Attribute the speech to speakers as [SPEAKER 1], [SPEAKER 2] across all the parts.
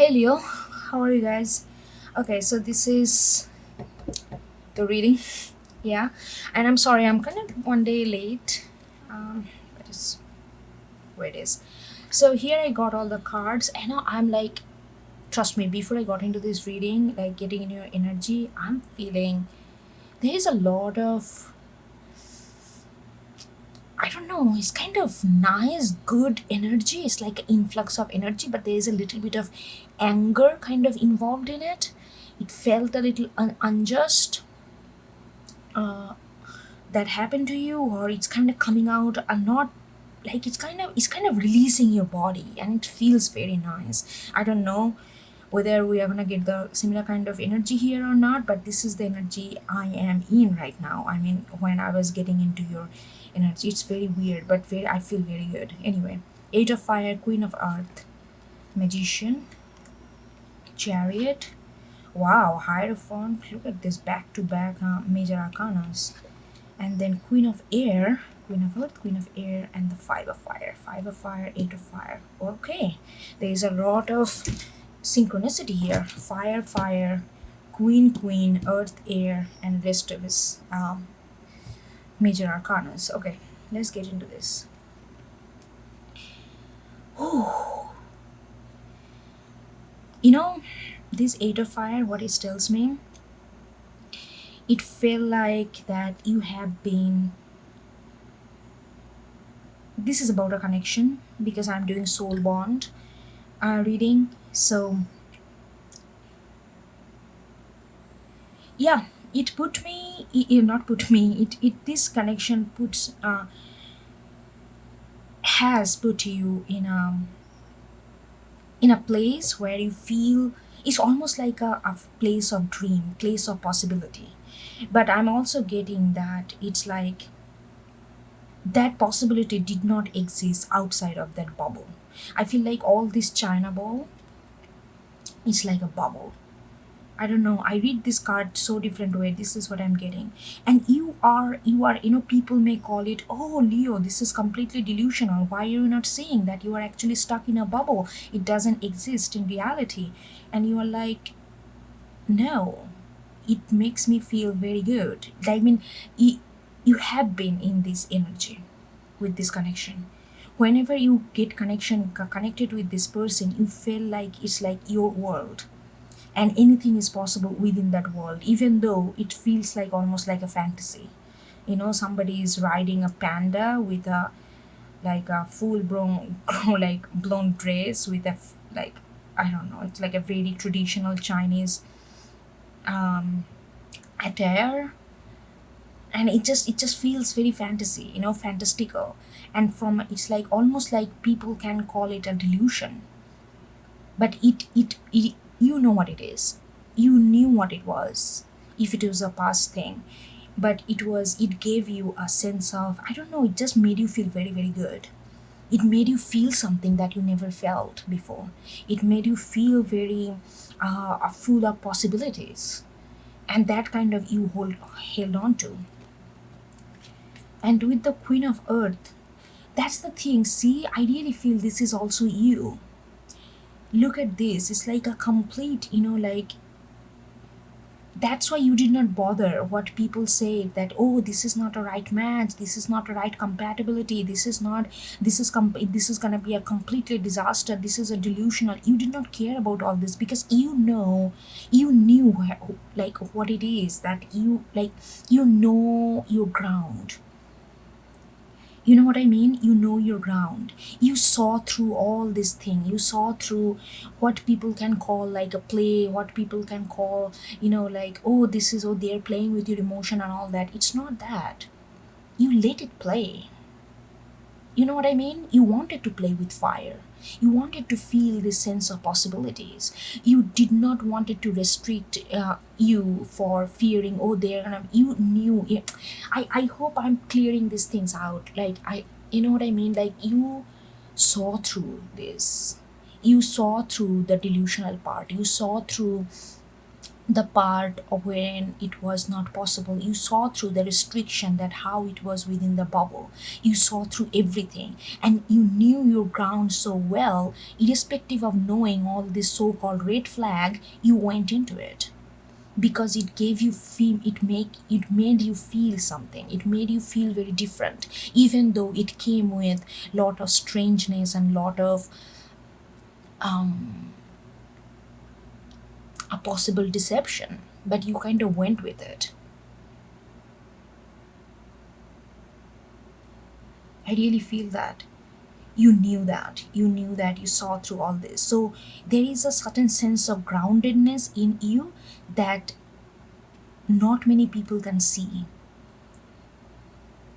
[SPEAKER 1] Hey Leo, how are you guys? Okay, so this is the reading, yeah, and I'm sorry I'm kind of one day late. That is where it is. So here I got all the cards, and now I'm like, trust me, before I got into this reading, like getting in your energy, I'm feeling there is a lot of, I don't know, it's kind of nice, good energy. It's like an influx of energy, but there is a little bit of anger kind of involved in it. It felt a little unjust uh, that happened to you, or it's kind of coming out and not like it's kind of releasing your body, and it feels very nice. I don't know whether we are gonna get the similar kind of energy here or not, but this is the energy I am in right now. I mean, when I was getting into your energy, it's very weird, but very, I feel very good. Anyway, Eight of Fire, Queen of Earth, Magician, Chariot. Wow, Hierophant. Look at this back to back major arcanas. And then Queen of Air, Queen of Earth, Queen of Air, and the Five of Fire. Five of Fire, Eight of Fire. Okay, there is a lot of synchronicity here. Fire, fire, Queen, Queen, Earth, Air, and rest of his major arcanas. Okay, let's get into this. You know, this Eight of Fire, what it tells me, it felt like that you have been. This is about a connection because I'm doing soul bond reading. So yeah, it put me. It not put me. It this connection puts has put you in a place where you feel it's almost like a place of dream, place of possibility. But I'm also getting that it's like that possibility did not exist outside of that bubble. I feel like all this China ball is like a bubble. I don't know. I read this card so different way. This is what I'm getting. And people may call it, oh, Leo, this is completely delusional. Why are you not seeing that you are actually stuck in a bubble? It doesn't exist in reality. And you are like, no, it makes me feel very good. I mean, you have been in this energy with this connection. Whenever you get connected with this person, you feel like it's like your world, and anything is possible within that world, even though it feels like almost like a fantasy. Somebody is riding a panda with a like a full blown like blown dress with like, I don't know, it's like a very traditional Chinese um attire, and it just feels very fantasy, fantastical. And from it's like almost like people can call it a delusion, but it you know what it is. You knew what it was if it was a past thing, but it gave you a sense of, I don't know, it just made you feel very, very good. It made you feel something that you never felt before. It made you feel very full of possibilities, and that kind of you held on to. And with the Queen of Earth, that's the thing. See, I really feel this is also you. Look at this. It's like a complete, like, that's why you did not bother what people say, that, oh, this is not a right match, this is not a right compatibility, this is not, this is gonna be a completely disaster, this is a delusional. You did not care about all this because you knew like what it is that you like. You know your ground. You know what I mean? You know your ground. You saw through all this thing. You saw through what people can call like a play, what people can call, like, oh, this is, oh, they're playing with your emotion and all that. It's not that. You let it play. You know what I mean? You wanted to play with fire. You wanted to feel this sense of possibilities. You did not want it to restrict you for fearing, oh, they're gonna, you knew it. I hope I'm clearing these things out. Like, you know what I mean? Like, you saw through this. You saw through the delusional part. You saw through the part of when it was not possible. You saw through the restriction, that how it was within the bubble. You saw through everything, and you knew your ground so well, irrespective of knowing all this so-called red flag. You went into it because it gave you feel, it made you feel something, it made you feel very different, even though it came with lot of strangeness and lot of a possible deception, but you kind of went with it. I really feel that you knew that you saw through all this. So there is a certain sense of groundedness in you that not many people can see.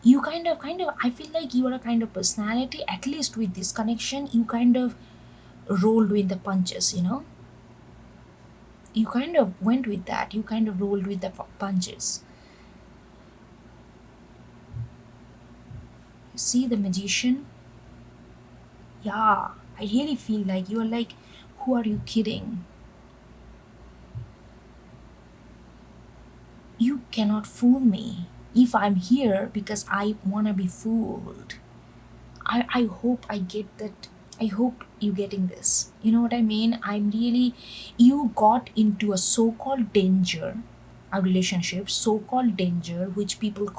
[SPEAKER 1] You kind of I feel like you are a kind of personality, at least with this connection, you kind of rolled with the punches. You kind of went with that, you kind of rolled with the punches. See the magician? Yeah, I really feel like you're like, who are you kidding? You cannot fool me. If I'm here because I wanna be fooled, I hope I get that. I hope you getting this. You know what I mean? I'm really, you got into a so-called danger, a relationship, so-called danger, which people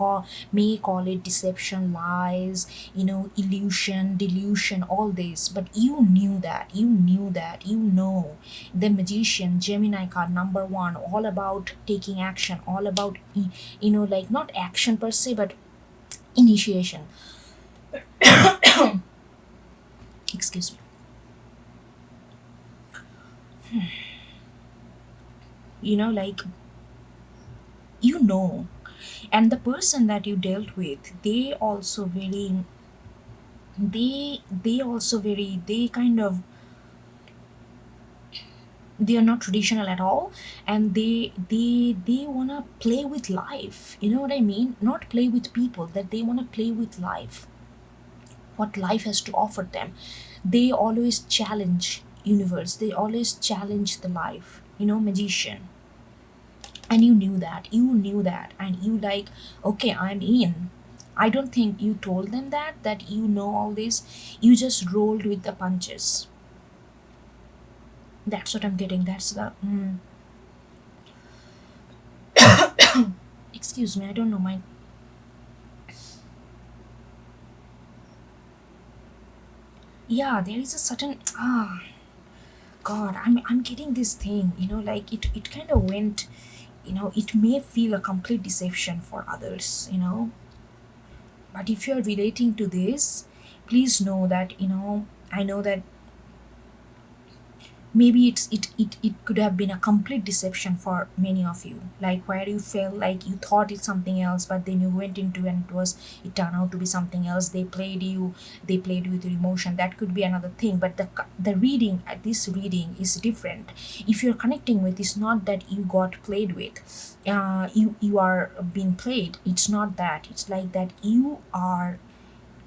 [SPEAKER 1] may call it deception, lies, illusion, delusion, all this. But you knew that, the magician, Gemini card number one, all about taking action, all about like not action per se, but initiation. Excuse me. Like, you know and the person that you dealt with, they kind of, they are not traditional at all, and they want to play with life. You know what I mean? Not play with people, that they want to play with life, what life has to offer them. They always challenge universe, they always challenge the life, magician. And you knew that and you like, okay, I'm in. I don't think you told them that you know all this. You just rolled with the punches. That's what I'm getting. That's the excuse me, I don't know my. Yeah, there is a certain god, I'm getting this thing, like it kind of went. It may feel a complete deception for others, but if you're relating to this, please know that, I know that maybe it could have been a complete deception for many of you, like where you felt like you thought it's something else, but then you went into, and it turned out to be something else. They played with your emotion. That could be another thing, but the reading, this reading is different. If you're connecting with, it's not that you got played with, you are being played. It's not that. It's like that you are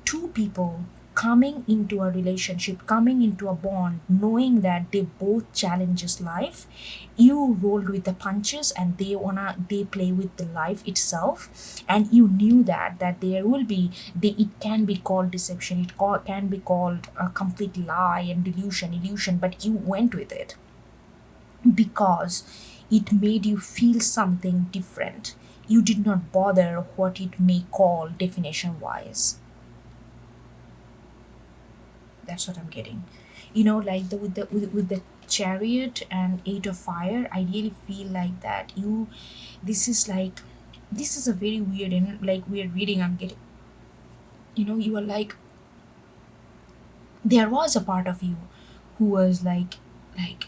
[SPEAKER 1] two people coming into a relationship, coming into a bond, knowing that they both challenges life. You rolled with the punches, and they play with the life itself, and you knew that there will be, it can be called deception, can be called a complete lie and delusion, illusion, but you went with it because it made you feel something different. You did not bother what it may call definition wise. That's what I'm getting. Like with the chariot and eight of fire, I really feel like that you, this is like, this is a very weird and like weird reading I'm getting. You are like, there was a part of you who was like,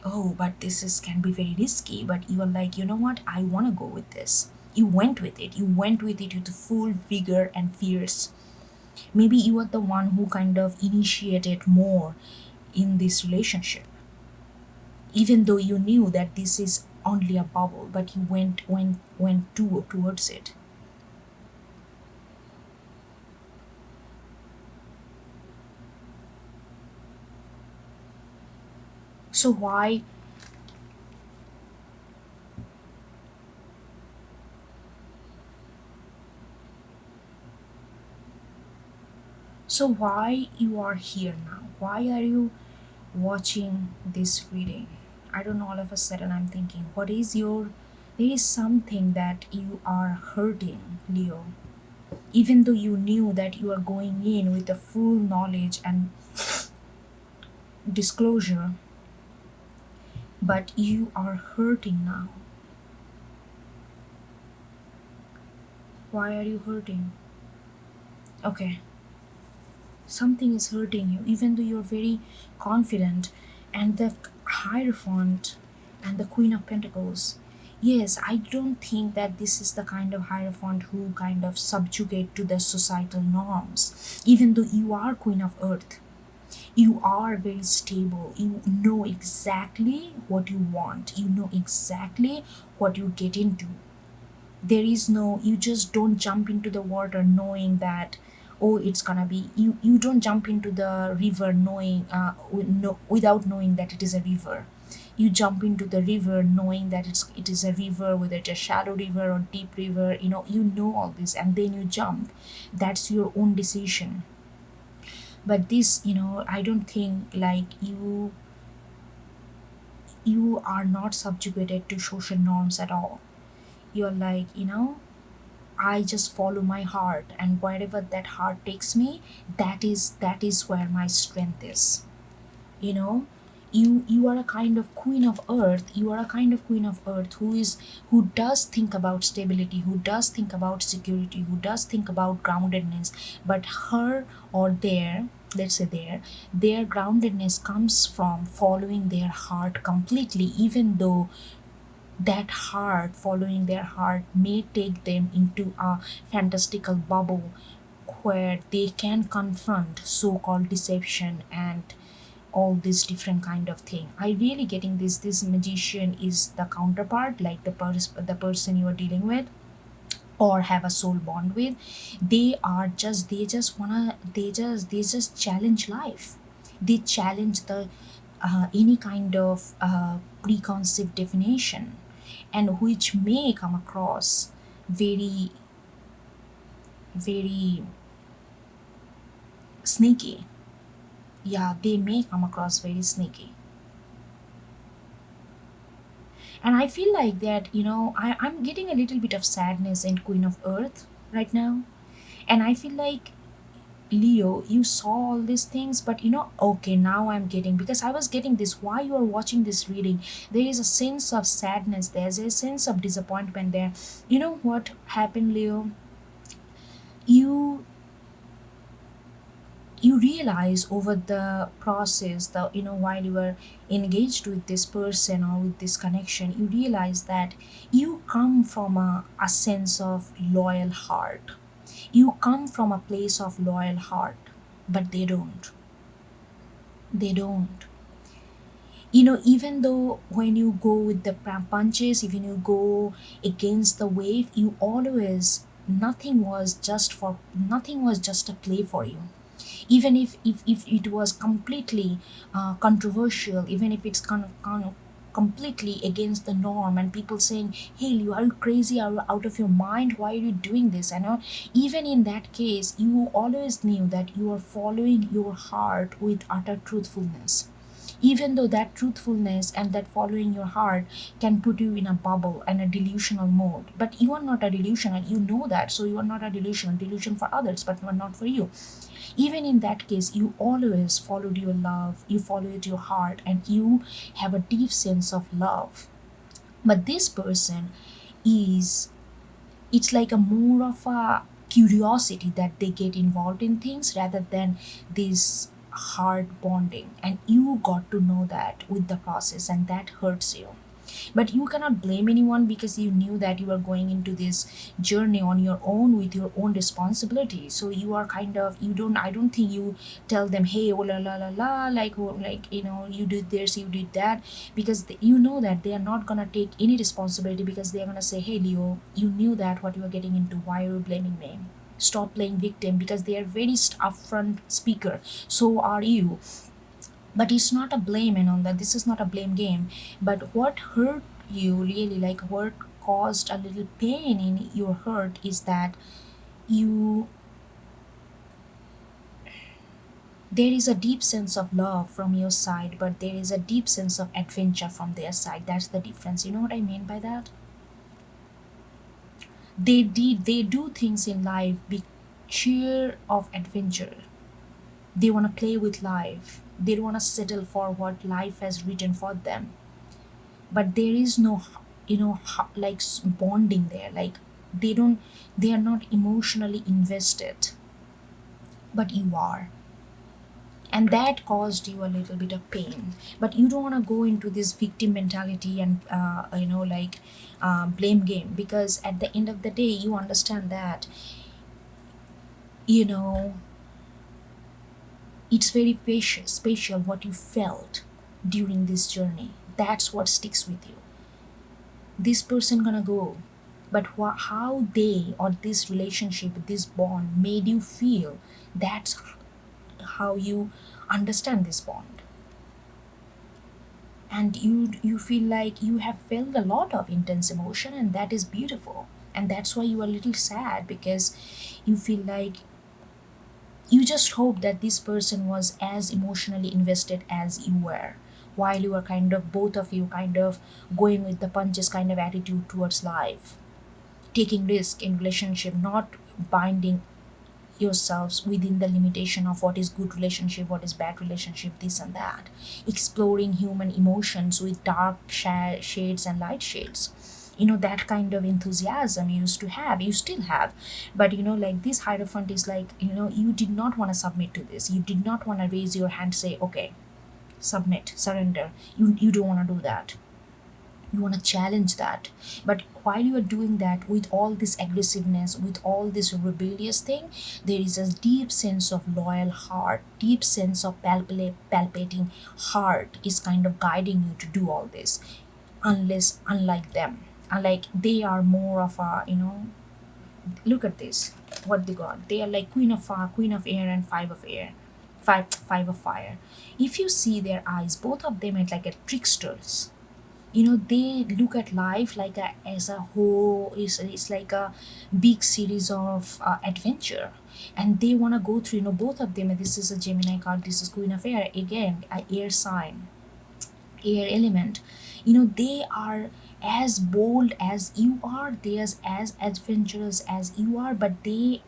[SPEAKER 1] oh, but this is can be very risky, but you are like, you know what, I want to go with this. You went with it with full vigor and fierce. Maybe you are the one who kind of initiated more in this relationship, even though you knew that this is only a bubble, but you went towards it. So So why you are here now? Why are you watching this reading? I don't know, all of a sudden I'm thinking, what is your, there is something that you are hurting, Leo. Even though you knew that you are going in with the full knowledge and disclosure, but you are hurting now. Why are you hurting? Okay, something is hurting you, even though you're very confident. And the Hierophant and the Queen of Pentacles. Yes, I don't think that this is the kind of Hierophant who kind of subjugate to the societal norms. Even though you are Queen of Earth, you are very stable. You know exactly what you want. You know exactly what you get into. There is no, you just don't jump into the water knowing that, oh, it's gonna be, you don't jump into the river knowing without knowing that it is a river. You jump into the river knowing that it is a river, whether it's a shallow river or deep river, you know all this, and then you jump. That's your own decision. But this, I don't think like you are not subjugated to social norms at all. You're like, I just follow my heart, and wherever that heart takes me, that is where my strength is. You know, you are a kind of queen of earth. You are a kind of queen of earth who does think about stability, who does think about security, who does think about groundedness. But her or their, let's say their groundedness comes from following their heart completely, even though that heart, following their heart, may take them into a fantastical bubble where they can confront so-called deception and all this different kind of thing. I really getting this magician is the counterpart, like the person you are dealing with or have a soul bond with. They just challenge life. They challenge the any kind of preconceived definition, and which may come across very, very sneaky. Yeah, they may come across very sneaky. And I feel like that, I'm getting a little bit of sadness in Queen of Earth right now. And I feel like, Leo, you saw all these things, but okay, now I'm getting, because I was getting this, why you are watching this reading. There is a sense of sadness there, there's a sense of disappointment there. You know what happened, Leo? You you realize over the process, the while you were engaged with this person or with this connection, you realize that you come from a sense of loyal heart. You come from a place of loyal heart, but they don't. Even though when you go with the punches, even you go against the wave, you always, nothing was just a play for you. Even if it was completely controversial, even if it's completely against the norm, and people saying, hey, you are crazy, are you out of your mind, why are you doing this? I know, even in that case, you always knew that you are following your heart with utter truthfulness. Even though that truthfulness and that following your heart can put you in a bubble and a delusional mode, but you are not a delusional, you know that, so you are not a delusion for others but not for you. Even in that case, you always followed your love, you followed your heart, and you have a deep sense of love. But this person is, it's like a more of a curiosity that they get involved in things rather than this hard bonding, and you got to know that with the process, and that hurts you. But you cannot blame anyone, because you knew that you were going into this journey on your own with your own responsibility. So you are kind of, you don't, I don't think you tell them, hey, oh la la la la, like, oh, like, you did this, you did that, because you know that they are not gonna take any responsibility, because they are gonna say, hey, Leo, you knew that what you were getting into, why are you blaming me? Stop playing victim, because they are very upfront speaker. So are you. But it's not a blame and all that, this is not a blame game. But what hurt you really, like what caused a little pain in your hurt, is that you There is a deep sense of love from your side, but there is a deep sense of adventure from their side. That's the difference. You know what I mean by that? They do things in life be cheer of adventure. They want to play with life. They don't want to settle for what life has written for them. But there is no, like bonding there. Like they don't, they are not emotionally invested, but you are, and that caused you a little bit of pain. But you don't want to go into this victim mentality and blame game, because at the end of the day you understand that, you know it's very special what you felt during this journey. That's what sticks with you. This person gonna go, but how they or this relationship, this bond made you feel, that's how you understand this bond. And you feel like you have felt a lot of intense emotion, and that is beautiful. And that's why you are a little sad, because you feel like you just hope that this person was as emotionally invested as you were, while you were kind of, both of you kind of going with the punches kind of attitude towards life, taking risk in relationship, not binding yourselves within the limitation of what is good relationship, what is bad relationship, this and that, exploring human emotions with dark shades and light shades. That kind of enthusiasm you used to have, you still have. But like this hierophant is like, you did not want to submit to this, you did not want to raise your hand, say okay, submit, surrender. You don't want to do that. You want to challenge that. But while you are doing that with all this aggressiveness, with all this rebellious thing, there is a deep sense of loyal heart, deep sense of palpating heart is kind of guiding you to do all this. Unlike them, unlike, they are more of a, look at this, what they got, they are like queen of fire, queen of air, and five of air, five of fire. If you see their eyes, both of them are like a tricksters. They look at life like as a whole, is like a big series of adventure, and they want to go through, both of them. This is a Gemini card, this is queen of air, again a air sign, air element. They are as bold as you are, they are as adventurous as you are, but they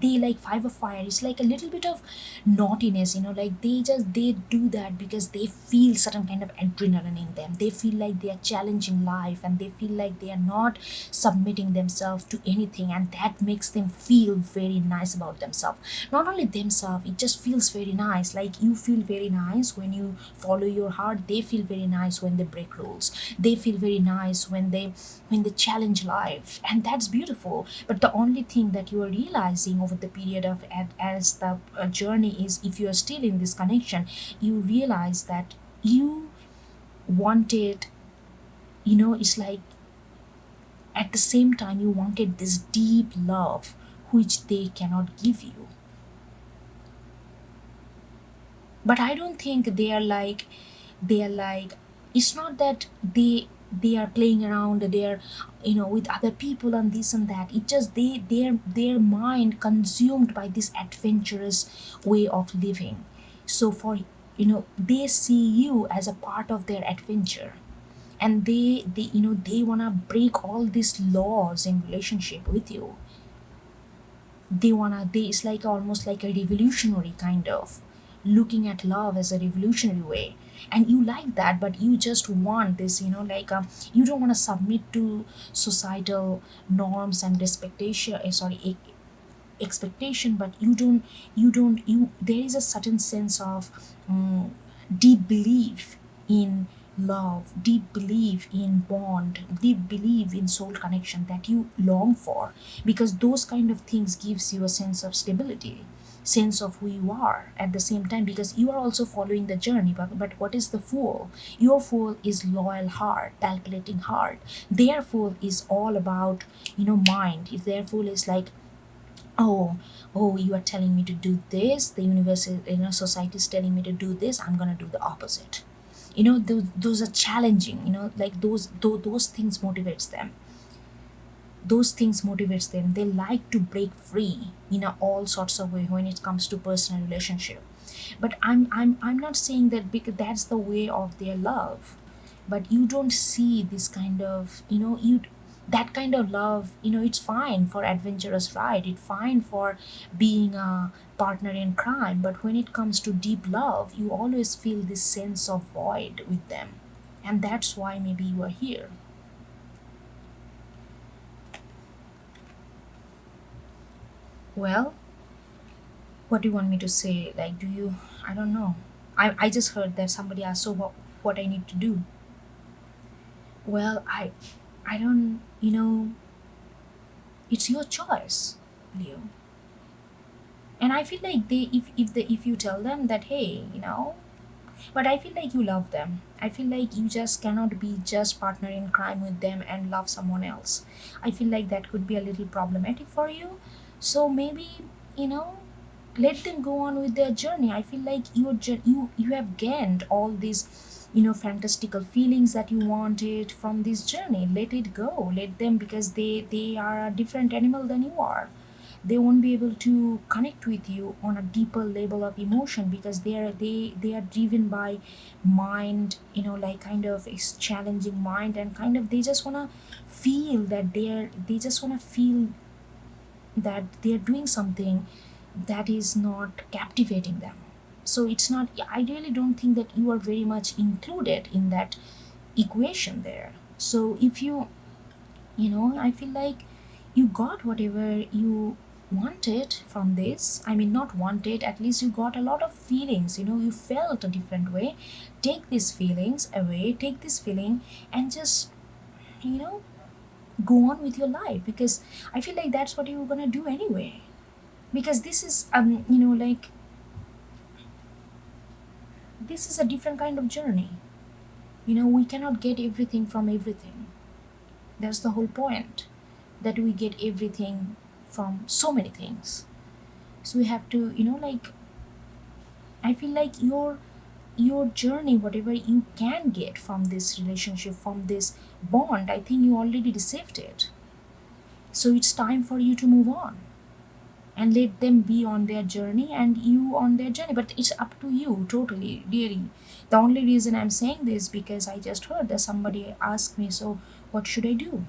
[SPEAKER 1] like five of fire, it's like a little bit of naughtiness, like they do that because they feel certain kind of adrenaline in them. They feel like they are challenging life, and they feel like they are not submitting themselves to anything, and that makes them feel very nice about themselves. Not only themselves, it just feels very nice. Like you feel very nice when you follow your heart, they feel very nice when they break rules, they feel very nice when they challenge life, and that's beautiful. But the only thing that you are realizing over the period of as the journey is, if you are still in this connection, you realize that you wanted, it's like at the same time you wanted this deep love which they cannot give you. But I don't think they are like it's not that they are playing around, they're with other people and this and that. It just their mind consumed by this adventurous way of living. So for they see you as a part of their adventure, and they want to break all these laws in relationship with you. They it's like almost like a revolutionary kind of looking at love as a revolutionary way. And you like that, but you just want this, you don't want to submit to societal norms and expectation, expectation. But you there is a certain sense of deep belief in love, deep belief in bond, deep belief in soul connection that you long for, because those kind of things gives you a sense of stability, sense of who you are at the same time, because you are also following the journey. But what is the fool? Your fool is loyal heart, palpitating heart. Their fool is all about mind. If their fool is like, oh, you are telling me to do this, the universe is, society is telling me to do this, I'm gonna do the opposite. Those are challenging, like those things motivates them. Those things motivates them. They like to break free in all sorts of way when it comes to personal relationship. But I'm not saying that because that's the way of their love, but you don't see this kind of, you that kind of love, it's fine for adventurous ride, it's fine for being a partner in crime, but when it comes to deep love, you always feel this sense of void with them. And that's why maybe you are here. Well, what do you want me to say? Like, do you, I don't know. I just heard that somebody asked, so what I need to do. Well, I don't, it's your choice, Leo. And I feel like if you tell them that, hey, but I feel like you love them. I feel like you just cannot be just partner in crime with them and love someone else. I feel like that could be a little problematic for you. So maybe, you know, let them go on with their journey. I feel like you have gained all these, fantastical feelings that you wanted from this journey. Let it go. Let them, because they are a different animal than you are. They won't be able to connect with you on a deeper level of emotion, because they are driven by mind, like kind of a challenging mind, and kind of they just want to feel that they just want to feel that they're doing something that is not captivating them. So it's not, I really don't think that you are very much included in that equation there. So if you, I feel like you got whatever you wanted from this. I mean, not wanted, at least you got a lot of feelings, you felt a different way. Take these feelings away, take this feeling, and just, you know go on with your life, because I feel like that's what you're gonna do anyway. Because this is, like, this is a different kind of journey. We cannot get everything from everything. That's the whole point, that we get everything from so many things. So we have to, like, I feel like your journey, whatever you can get from this relationship, from this bond, I think you already received it. So it's time for you to move on and let them be on their journey and you on their journey. But it's up to you totally, really. The only reason I'm saying this, because I just heard that somebody asked me, so what should I do?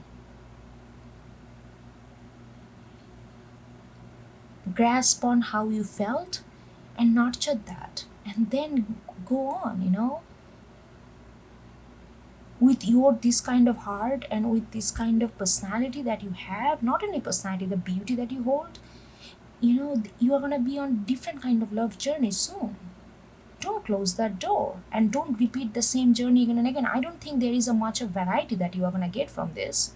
[SPEAKER 1] Grasp on how you felt and nurture that, and then go on, with your this kind of heart and with this kind of personality that you have. Not only personality, the beauty that you hold, you are going to be on different kind of love journey soon. Don't close that door and don't repeat the same journey again and again. I don't think there is a much of variety that you are going to get from this.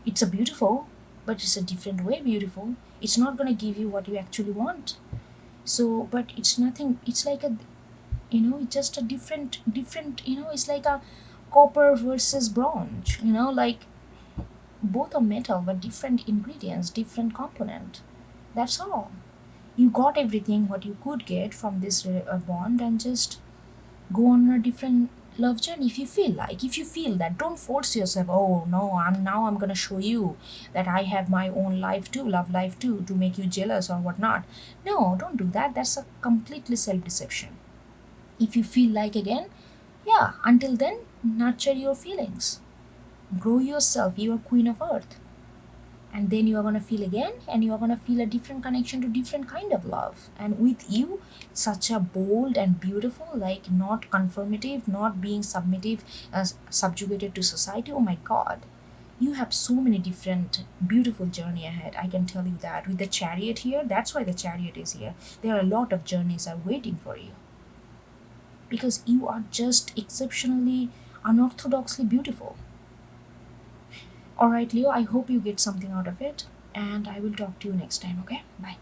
[SPEAKER 1] It's a beautiful, but it's a different way beautiful. It's not going to give you what you actually want. So, but it's nothing, it's like a, it's just a different, it's like a copper versus bronze, like both are metal but different ingredients, different component. That's all. You got everything what you could get from this bond, and just go on a different love journey if you feel like. If you feel that, don't force yourself, oh no, I'm gonna show you that I have my own life too, love life too, to make you jealous or whatnot. No, don't do that. That's a completely self-deception. If you feel like again, yeah, until then, nurture your feelings, grow yourself. You are queen of earth, and then you are going to feel again, and you are going to feel a different connection to different kind of love. And with you, such a bold and beautiful, like not conformative, not being submissive, subjugated to society. Oh my god, you have so many different beautiful journey ahead. I can tell you that. With the chariot here, that's why the chariot is here. There are a lot of journeys are waiting for you, because you are just exceptionally unorthodoxly beautiful. All right, Leo, I hope you get something out of it, and I will talk to you next time, okay? Bye.